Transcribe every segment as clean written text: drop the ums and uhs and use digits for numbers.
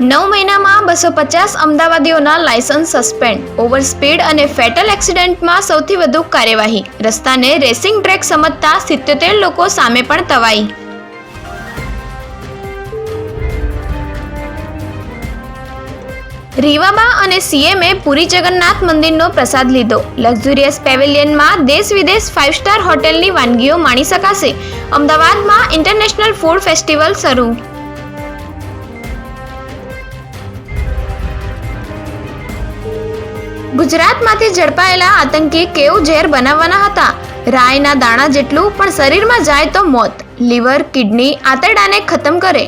9 મહિનામાં 250 અમદાવાદીઓના licence suspend. Over speed અને fatal એક્સિડન્ટમાં સૌથી વધુ કાર્યવાહી. રસ્તાને રેસિંગ ટ્રેક સમજતા 77 લોકો સામે પણ તવાઈ. રીવાબા અને સીએમએ પુરી જગન્નાથ મંદિરનો પ્રસાદ લીધો. લક્ઝુરિયસ પેવેલિયનમાં દેશ વિદેશ 5 સ્ટાર હોટેલની વાનગીઓ માણી શકાશે. અમદાવાદમાં ઇન્ટરનેશનલ ફૂડ ફેસ્ટિવલ શરૂ. ગુજરાતમાંથી ઝડપાયેલા આતંકી કેવું ઝેર બનાવવાના હતા? રાયના દાણા જેટલું, પણ શરીરમાં જાય તો મોત. લીવર, કિડની, આંતરડાને ખતમ કરે.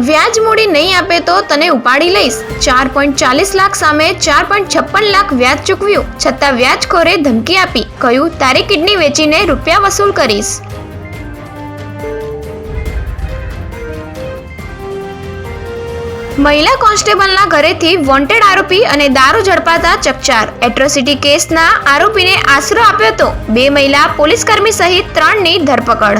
વ્યાજ મૂડી નહીં આપે તો તને ઉપાડી લઈશ. 4.40 લાખ સામે 4.56 લાખ વ્યાજ ચૂકવ્યું, છતાં વ્યાજખોરે ધમકી આપી. કહ્યું, તારી કિડની વેચીને રૂપિયા વસૂલ કરીશ. મહિલા કોન્સ્ટેબલના ઘરેથી વોન્ટેડ આરોપી અને દારૂ ઝડપાતા ચકચાર. એટ્રોસિટી કેસના આરોપીને આશરો આપ્યો હતો. 2 મહિલા પોલીસકર્મી સહિત 3ની ધરપકડ.